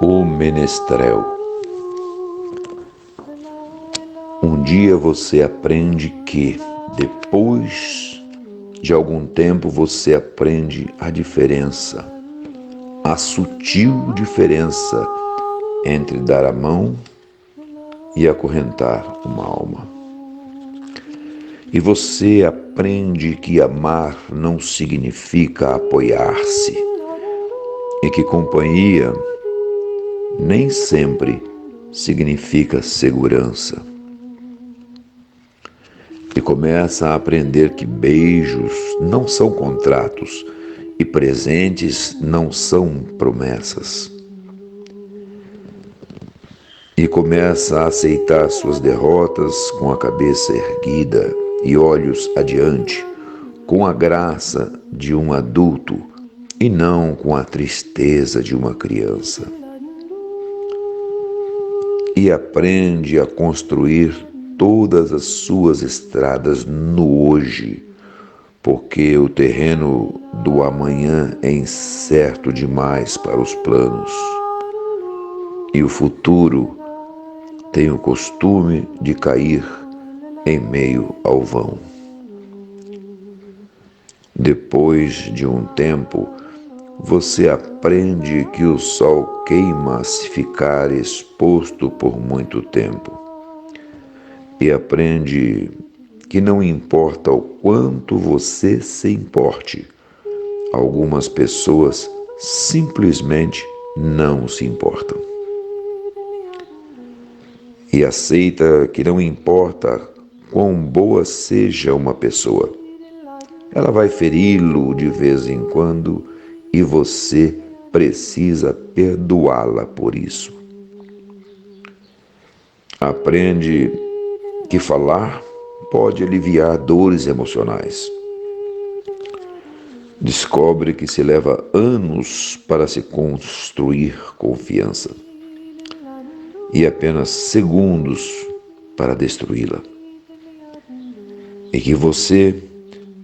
O menestrel. Um dia você aprende que, depois de algum tempo, você aprende a diferença, a sutil diferença entre dar a mão e acorrentar uma alma. E você aprende que amar não significa apoiar-se e que companhia nem sempre significa segurança. E começa a aprender que beijos não são contratos e presentes não são promessas. E começa a aceitar suas derrotas com a cabeça erguida e olhos adiante, com a graça de um adulto e não com a tristeza de uma criança. E aprende a construir todas as suas estradas no hoje, porque o terreno do amanhã é incerto demais para os planos. E o futuro tem o costume de cair em meio ao vão. Depois de um tempo, você aprende que o sol queima se ficar exposto por muito tempo. E aprende que não importa o quanto você se importe, algumas pessoas simplesmente não se importam. E aceita que não importa quão boa seja uma pessoa, ela vai feri-lo de vez em quando e você precisa perdoá-la por isso. Aprende que falar pode aliviar dores emocionais. Descobre que se leva anos para se construir confiança e apenas segundos para destruí-la. E que você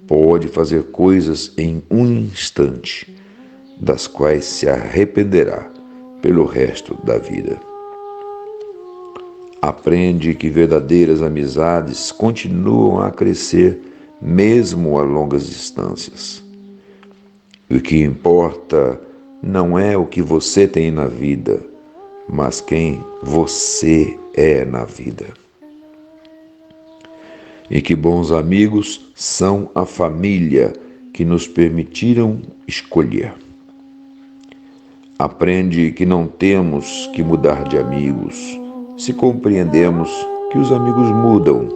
pode fazer coisas em um instante, das quais se arrependerá pelo resto da vida. Aprende que verdadeiras amizades continuam a crescer mesmo a longas distâncias. E o que importa não é o que você tem na vida, mas quem você é na vida. E que bons amigos são a família que nos permitiram escolher. Aprende que não temos que mudar de amigos, se compreendemos que os amigos mudam.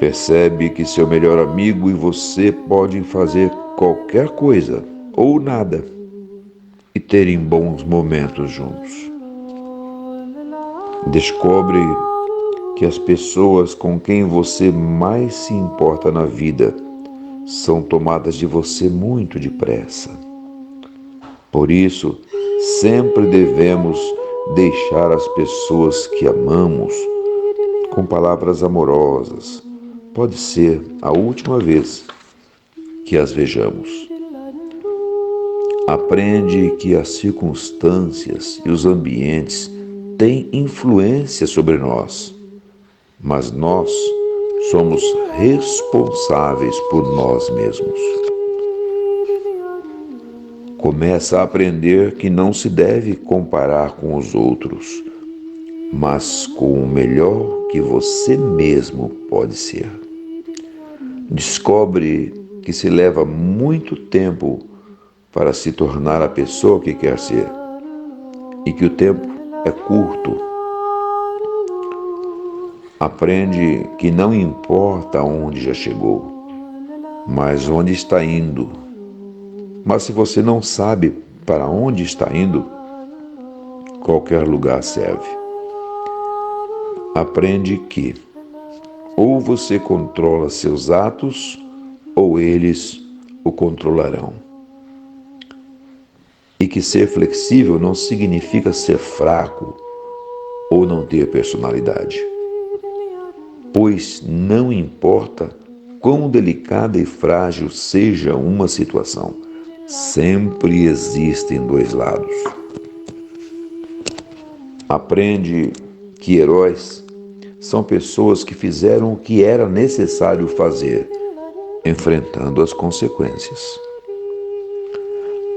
Percebe que seu melhor amigo e você podem fazer qualquer coisa ou nada e terem bons momentos juntos. Descobre que as pessoas com quem você mais se importa na vida são tomadas de você muito depressa. Por isso, sempre devemos deixar as pessoas que amamos com palavras amorosas. Pode ser a última vez que as vejamos. Aprende que as circunstâncias e os ambientes têm influência sobre nós, mas nós somos responsáveis por nós mesmos. Começa a aprender que não se deve comparar com os outros, mas com o melhor que você mesmo pode ser. Descobre que se leva muito tempo para se tornar a pessoa que quer ser e que o tempo é curto. Aprende que não importa onde já chegou, mas onde está indo. Mas se você não sabe para onde está indo, qualquer lugar serve. Aprende que ou você controla seus atos ou eles o controlarão. E que ser flexível não significa ser fraco ou não ter personalidade. Pois não importa quão delicada e frágil seja uma situação, sempre existem dois lados. Aprende que heróis são pessoas que fizeram o que era necessário fazer, enfrentando as consequências.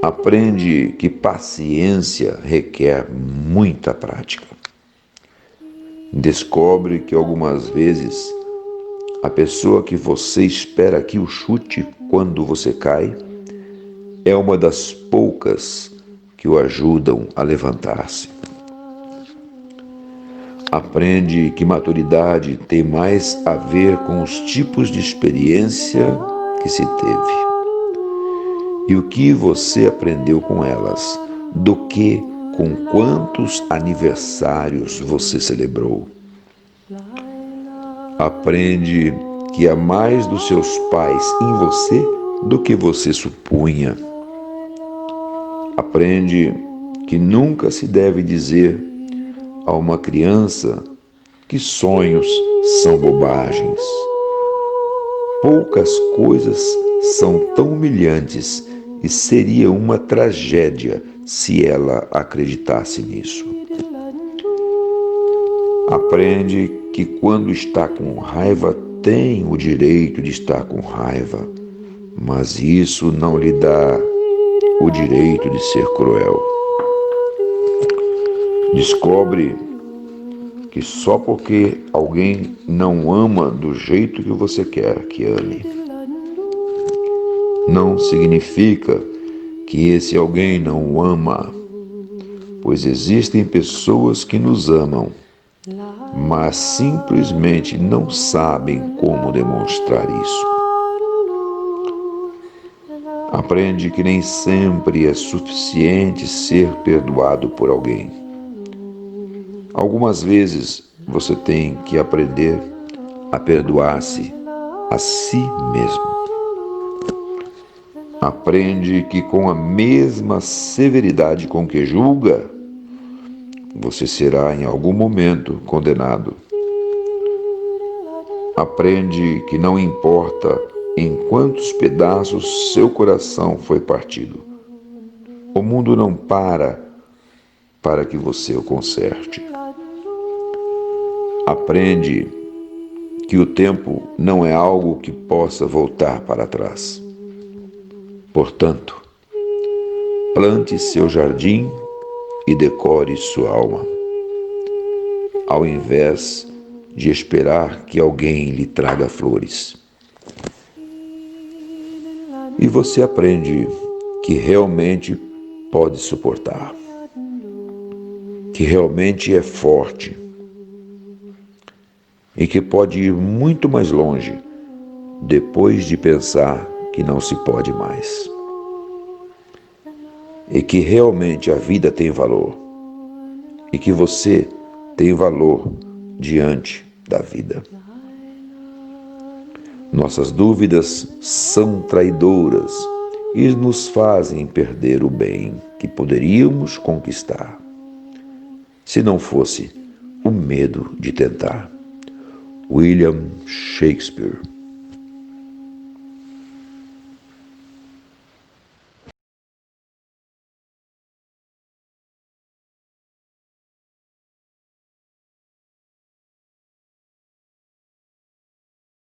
Aprende que paciência requer muita prática. Descobre que algumas vezes a pessoa que você espera que o chute quando você cai é uma das poucas que o ajudam a levantar-se. Aprende que maturidade tem mais a ver com os tipos de experiência que se teve e o que você aprendeu com elas, do que com quantos aniversários você celebrou. Aprende que há mais dos seus pais em você do que você supunha. Aprende que nunca se deve dizer a uma criança que sonhos são bobagens. Poucas coisas são tão humilhantes e seria uma tragédia se ela acreditasse nisso. Aprende que quando está com raiva tem o direito de estar com raiva, mas isso não lhe dá o direito de ser cruel. Descobre que só porque alguém não ama do jeito que você quer que ame, não significa que esse alguém não o ama, pois existem pessoas que nos amam, mas simplesmente não sabem como demonstrar isso. Aprende que nem sempre é suficiente ser perdoado por alguém. Algumas vezes você tem que aprender a perdoar-se a si mesmo. Aprende que com a mesma severidade com que julga, você será em algum momento condenado. Aprende que não importa em quantos pedaços seu coração foi partido, o mundo não para que você o conserte. Aprende que o tempo não é algo que possa voltar para trás. Portanto, plante seu jardim e decore sua alma, ao invés de esperar que alguém lhe traga flores. E você aprende que realmente pode suportar, que realmente é forte e que pode ir muito mais longe depois de pensar que não se pode mais. E que realmente a vida tem valor e que você tem valor diante da vida. Nossas dúvidas são traidoras e nos fazem perder o bem que poderíamos conquistar, se não fosse o medo de tentar. William Shakespeare.